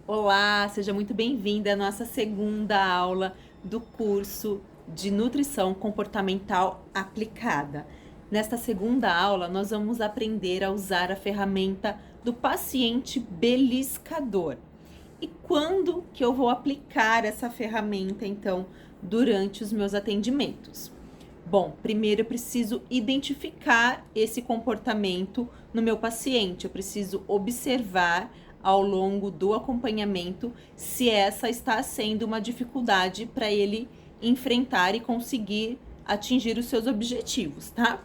Olá, seja muito bem-vinda à nossa segunda aula do curso de Nutrição Comportamental Aplicada. Nesta segunda aula, nós vamos aprender a usar a ferramenta do paciente beliscador. E quando que eu vou aplicar essa ferramenta, então, durante os meus atendimentos? Bom, primeiro eu preciso identificar esse comportamento no meu paciente, eu preciso observar ao longo do acompanhamento se essa está sendo uma dificuldade para ele enfrentar e conseguir atingir os seus objetivos, tá?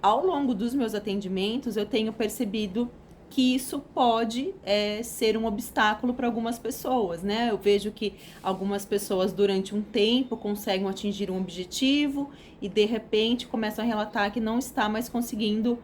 Ao longo dos meus atendimentos, eu tenho percebido que isso pode ser um obstáculo para algumas pessoas, né? Eu vejo que algumas pessoas durante um tempo conseguem atingir um objetivo e de repente começam a relatar que não está mais conseguindo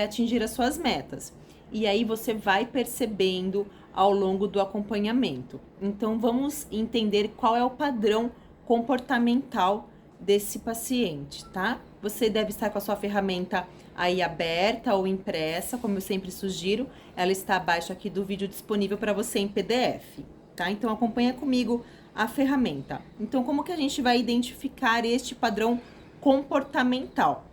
atingir as suas metas. E aí você vai percebendo ao longo do acompanhamento. Então vamos entender qual é o padrão comportamental desse paciente, tá? Você deve estar com a sua ferramenta aí aberta ou impressa, como eu sempre sugiro. Ela está abaixo aqui do vídeo disponível para você em PDF, tá? Então acompanha comigo a ferramenta. Então como que a gente vai identificar este padrão comportamental?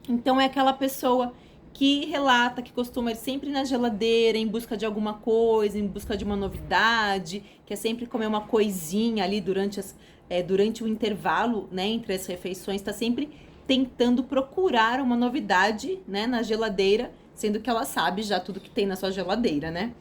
Então é aquela pessoa que relata que costuma ir sempre na geladeira em busca de alguma coisa, em busca de uma novidade, quer sempre comer uma coisinha ali durante o intervalo, né, entre as refeições, está sempre tentando procurar uma novidade, né, na geladeira, sendo que ela sabe já tudo que tem na sua geladeira, né?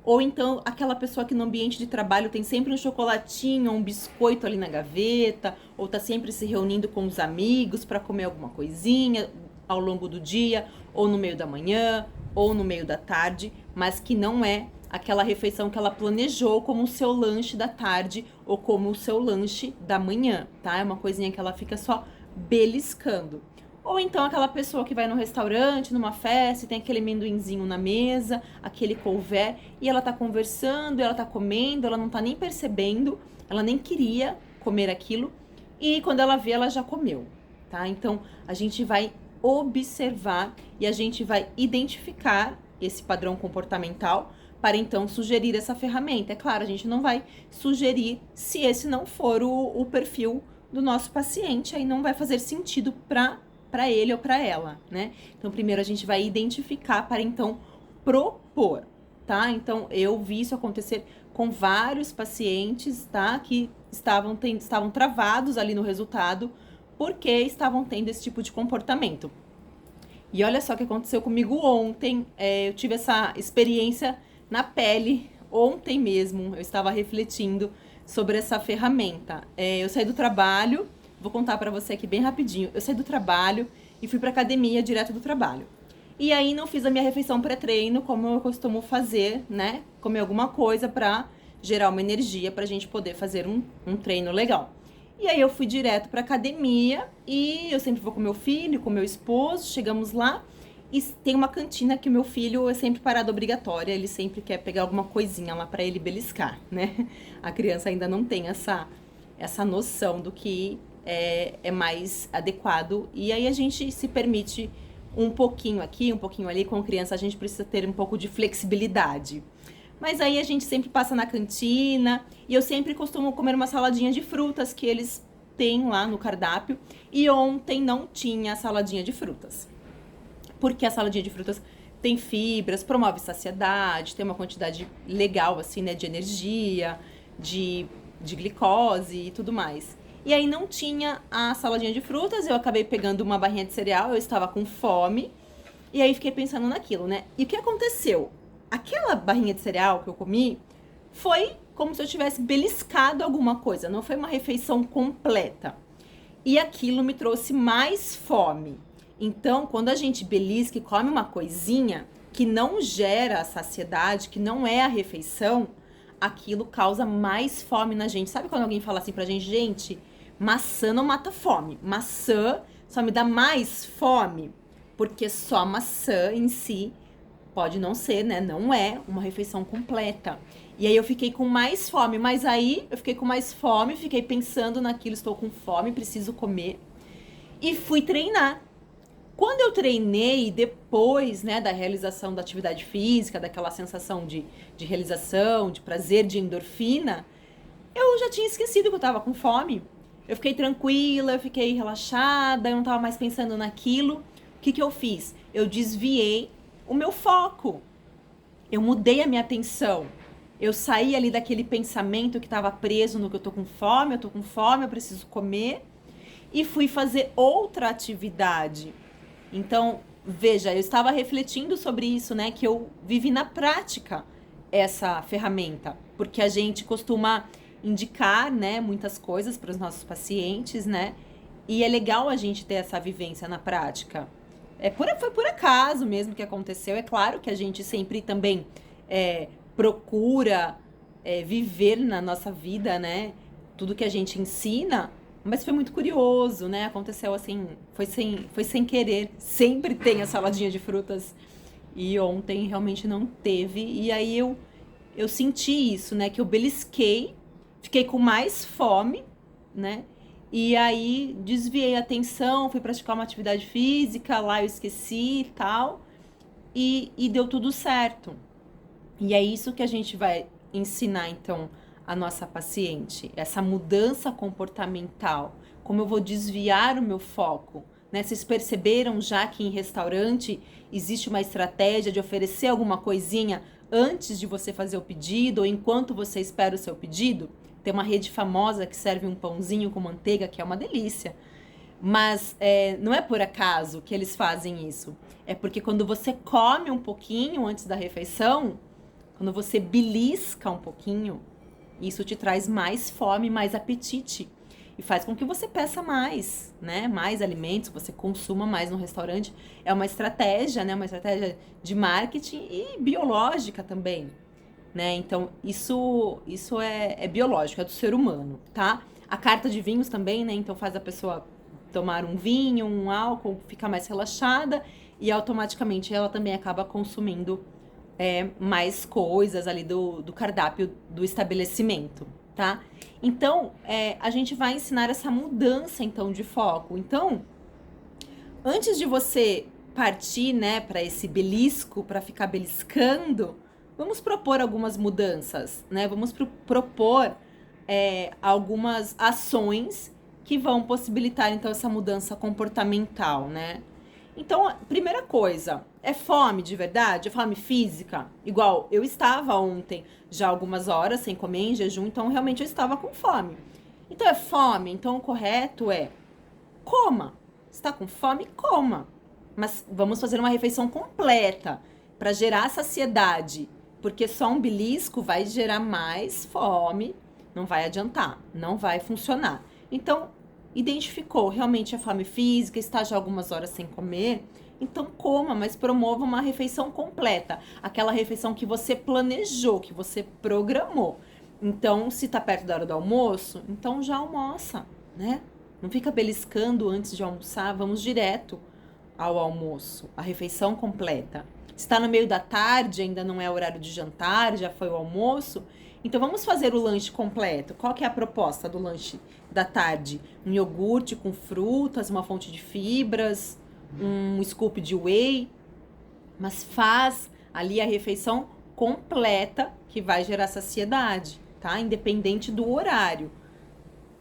Ou então aquela pessoa que no ambiente de trabalho tem sempre um chocolatinho, um biscoito ali na gaveta, ou tá sempre se reunindo com os amigos para comer alguma coisinha ao longo do dia, ou no meio da manhã, ou no meio da tarde, mas que não é aquela refeição que ela planejou como o seu lanche da tarde ou como o seu lanche da manhã, tá? É uma coisinha que ela fica só beliscando. Ou então aquela pessoa que vai no restaurante, numa festa, e tem aquele amendoinzinho na mesa, aquele couvé, e ela tá conversando, ela tá comendo, ela não tá nem percebendo, ela nem queria comer aquilo, e quando ela vê, ela já comeu, tá? Então, a gente vai observar e a gente vai identificar esse padrão comportamental para então sugerir essa ferramenta. É claro, a gente não vai sugerir se esse não for o perfil do nosso paciente, aí não vai fazer sentido para ele ou para ela, né? Então, primeiro a gente vai identificar para então propor, tá? Então, eu vi isso acontecer com vários pacientes, tá? Que estavam travados ali no resultado porque estavam tendo esse tipo de comportamento. E olha só o que aconteceu comigo ontem. Eu tive essa experiência na pele ontem mesmo. Eu estava refletindo sobre essa ferramenta. Eu saí do trabalho, vou contar para você aqui bem rapidinho. Eu saí do trabalho e fui para academia direto do trabalho. E aí não fiz a minha refeição pré-treino como eu costumo fazer, né? Comer alguma coisa para gerar uma energia para a gente poder fazer um treino legal. E aí eu fui direto pra academia e eu sempre vou com meu filho, com meu esposo, chegamos lá e tem uma cantina que o meu filho é sempre parada obrigatória, ele sempre quer pegar alguma coisinha lá pra ele beliscar, né? A criança ainda não tem essa noção do que é mais adequado e aí a gente se permite um pouquinho aqui, um pouquinho ali, com criança a gente precisa ter um pouco de flexibilidade. Mas aí a gente sempre passa na cantina e eu sempre costumo comer uma saladinha de frutas que eles têm lá no cardápio. E ontem não tinha saladinha de frutas. Porque a saladinha de frutas tem fibras, promove saciedade, tem uma quantidade legal, assim, né, de energia, de glicose e tudo mais. E aí não tinha a saladinha de frutas, eu acabei pegando uma barrinha de cereal, eu estava com fome. E aí fiquei pensando naquilo, né? E o que aconteceu? Aquela barrinha de cereal que eu comi foi como se eu tivesse beliscado alguma coisa, não foi uma refeição completa. E aquilo me trouxe mais fome. Então, quando a gente belisca e come uma coisinha que não gera a saciedade, que não é a refeição, aquilo causa mais fome na gente. Sabe quando alguém fala assim pra gente, maçã não mata fome, maçã só me dá mais fome? Porque só maçã em si pode não ser, né? Não é uma refeição completa. E aí eu fiquei com mais fome, mas aí eu fiquei com mais fome, fiquei pensando naquilo, estou com fome, preciso comer. E fui treinar. Quando eu treinei, depois, né, da realização da atividade física, daquela sensação de realização, de prazer, de endorfina, eu já tinha esquecido que eu tava com fome. Eu fiquei tranquila, eu fiquei relaxada, eu não tava mais pensando naquilo. O que que eu fiz? Eu desviei o meu foco. Eu mudei a minha atenção. Eu saí ali daquele pensamento que estava preso no que eu tô com fome, eu preciso comer, e fui fazer outra atividade. Então, veja, eu estava refletindo sobre isso, né? Que eu vivi na prática essa ferramenta, porque a gente costuma indicar, né, muitas coisas para os nossos pacientes, né? E é legal a gente ter essa vivência na prática. Foi por acaso mesmo que aconteceu. É claro que a gente sempre também procura viver na nossa vida, né? Tudo que a gente ensina, mas foi muito curioso, né? Aconteceu assim, foi sem querer. Sempre tem a saladinha de frutas e ontem realmente não teve. E aí eu senti isso, né? Que eu belisquei, fiquei com mais fome, né? E aí desviei a atenção, fui praticar uma atividade física, lá eu esqueci e tal, e deu tudo certo. E é isso que a gente vai ensinar, então, a nossa paciente, essa mudança comportamental, como eu vou desviar o meu foco, né? Vocês perceberam já que em restaurante existe uma estratégia de oferecer alguma coisinha antes de você fazer o pedido ou enquanto você espera o seu pedido? Tem uma rede famosa que serve um pãozinho com manteiga, que é uma delícia. Mas não é por acaso que eles fazem isso. É porque quando você come um pouquinho antes da refeição, quando você belisca um pouquinho, isso te traz mais fome, mais apetite. E faz com que você peça mais, né? Mais alimentos, você consuma mais no restaurante. É uma estratégia, né? Uma estratégia de marketing e biológica também, né? Então, isso é biológico, é do ser humano, tá? A carta de vinhos também, né? Então, faz a pessoa tomar um vinho, um álcool, ficar mais relaxada e automaticamente ela também acaba consumindo mais coisas ali do cardápio do estabelecimento, tá? Então, a gente vai ensinar essa mudança, então, de foco. Então, antes de você partir, né, para esse belisco, para ficar beliscando, vamos propor algumas mudanças, né? Vamos propor algumas ações que vão possibilitar, então, essa mudança comportamental, né? Então, a primeira coisa, é fome de verdade? É fome física? Igual, eu estava ontem já algumas horas sem comer, em jejum, então realmente eu estava com fome. Então, é fome? Então, o correto é coma. Está com fome? Coma. Mas vamos fazer uma refeição completa para gerar saciedade, porque só um belisco vai gerar mais fome, não vai adiantar, não vai funcionar. Então, identificou realmente a fome física, está já algumas horas sem comer, então coma, mas promova uma refeição completa, aquela refeição que você planejou, que você programou. Então, se está perto da hora do almoço, então já almoça, né? Não fica beliscando antes de almoçar, vamos direto ao almoço, a refeição completa. Se está no meio da tarde, ainda não é horário de jantar, já foi o almoço, então vamos fazer o lanche completo. Qual que é a proposta do lanche da tarde? Um iogurte com frutas, uma fonte de fibras, um scoop de whey, mas faz ali a refeição completa que vai gerar saciedade, tá? Independente do horário.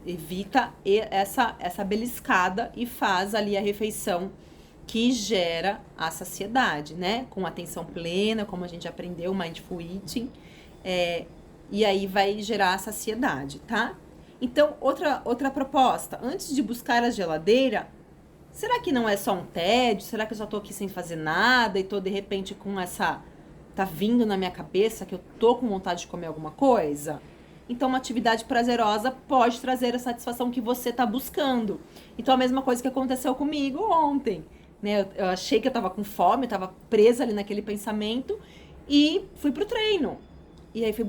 Evita essa beliscada e faz ali a refeição que gera a saciedade, né? Com atenção plena, como a gente aprendeu, mindful eating, e aí vai gerar a saciedade, tá? Então, outra proposta, antes de buscar a geladeira, será que não é só um tédio? Será que eu só tô aqui sem fazer nada e tô de repente com tá vindo na minha cabeça que eu tô com vontade de comer alguma coisa? Então, uma atividade prazerosa pode trazer a satisfação que você tá buscando. Então, a mesma coisa que aconteceu comigo ontem, né? Eu achei que eu tava com fome, eu tava presa ali naquele pensamento e fui pro treino. E aí fui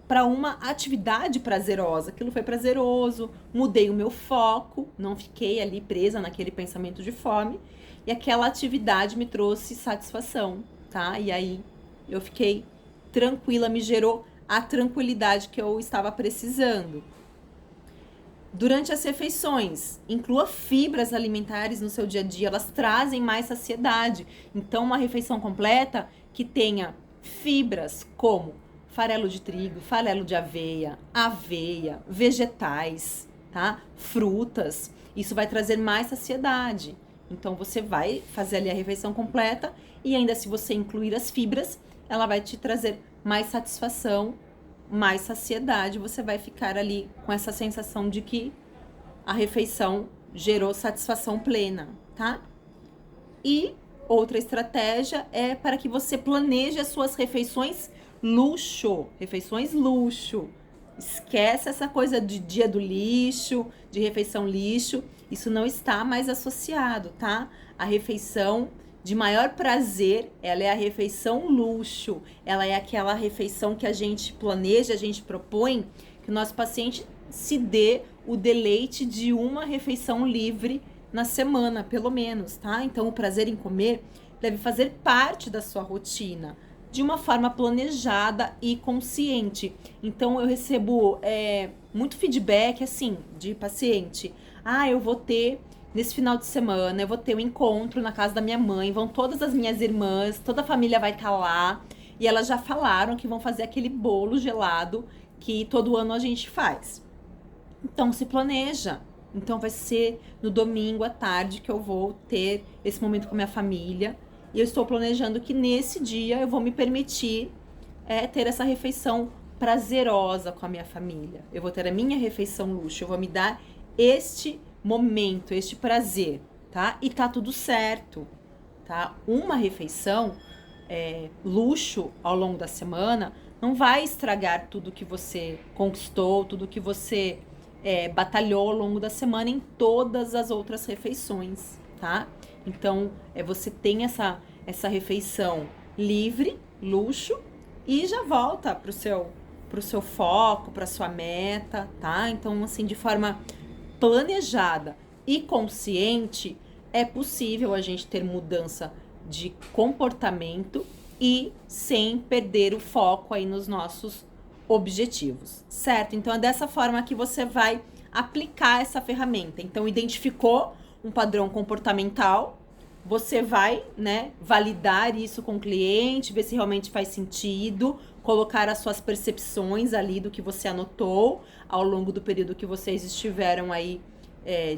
para uma atividade prazerosa. Aquilo foi prazeroso, mudei o meu foco, não fiquei ali presa naquele pensamento de fome. E aquela atividade me trouxe satisfação, tá? E aí eu fiquei tranquila, me gerou a tranquilidade que eu estava precisando. Durante as refeições, inclua fibras alimentares no seu dia a dia, elas trazem mais saciedade. Então, uma refeição completa que tenha fibras como farelo de trigo, farelo de aveia, vegetais, tá? Frutas, isso vai trazer mais saciedade. Então, você vai fazer ali a refeição completa e ainda se você incluir as fibras, ela vai te trazer mais satisfação, mais saciedade, você vai ficar ali com essa sensação de que a refeição gerou satisfação plena, tá? E outra estratégia é para que você planeje as suas refeições luxo, refeições luxo. Esquece essa coisa de dia do lixo, de refeição lixo, isso não está mais associado, tá? A refeição de maior prazer, ela é a refeição luxo. Ela é aquela refeição que a gente planeja, a gente propõe que o nosso paciente se dê o deleite de uma refeição livre na semana, pelo menos, tá? Então, o prazer em comer deve fazer parte da sua rotina, de uma forma planejada e consciente. Então, eu recebo muito feedback, assim, de paciente. Eu vou ter... Nesse final de semana, eu vou ter um encontro na casa da minha mãe, vão todas as minhas irmãs, toda a família vai estar lá. E elas já falaram que vão fazer aquele bolo gelado que todo ano a gente faz. Então, se planeja. Então, vai ser no domingo à tarde que eu vou ter esse momento com a minha família. E eu estou planejando que nesse dia eu vou me permitir ter essa refeição prazerosa com a minha família. Eu vou ter a minha refeição luxo, eu vou me dar este momento, este prazer, tá? E tá tudo certo, tá? Uma refeição luxo ao longo da semana não vai estragar tudo que você conquistou, tudo que você batalhou ao longo da semana em todas as outras refeições, tá? Então, você tem essa refeição livre, luxo, e já volta pro seu foco, pra sua meta, tá? Então, assim, de forma planejada e consciente, é possível a gente ter mudança de comportamento e sem perder o foco aí nos nossos objetivos, certo? Então, é dessa forma que você vai aplicar essa ferramenta. Então, identificou um padrão comportamental, você vai, validar isso com o cliente, ver se realmente faz sentido, colocar as suas percepções ali do que você anotou ao longo do período que vocês estiveram aí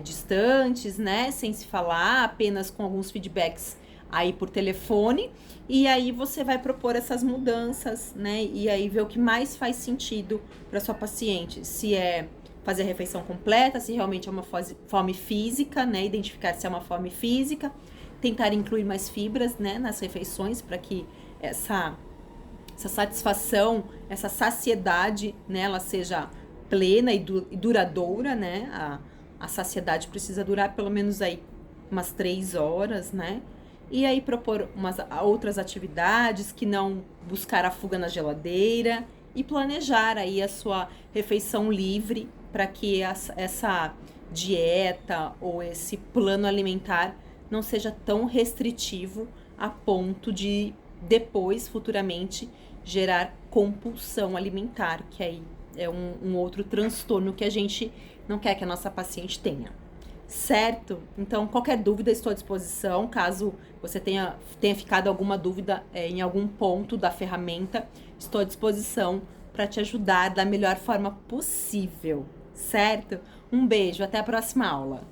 distantes, sem se falar, apenas com alguns feedbacks aí por telefone, e aí você vai propor essas mudanças, e aí ver o que mais faz sentido para sua paciente, se é fazer a refeição completa, se realmente é uma fome física, identificar se é uma fome física, tentar incluir mais fibras, nas refeições para que essa satisfação, essa saciedade, ela seja plena e duradoura, a saciedade precisa durar pelo menos aí umas 3 horas, E aí propor umas outras atividades que não buscar a fuga na geladeira e planejar aí a sua refeição livre para que essa dieta ou esse plano alimentar não seja tão restritivo a ponto de depois, futuramente, gerar compulsão alimentar, que aí é um outro transtorno que a gente não quer que a nossa paciente tenha. Certo? Então, qualquer dúvida, estou à disposição. Caso você tenha ficado alguma dúvida em algum ponto da ferramenta, estou à disposição para te ajudar da melhor forma possível. Certo? Um beijo, até a próxima aula.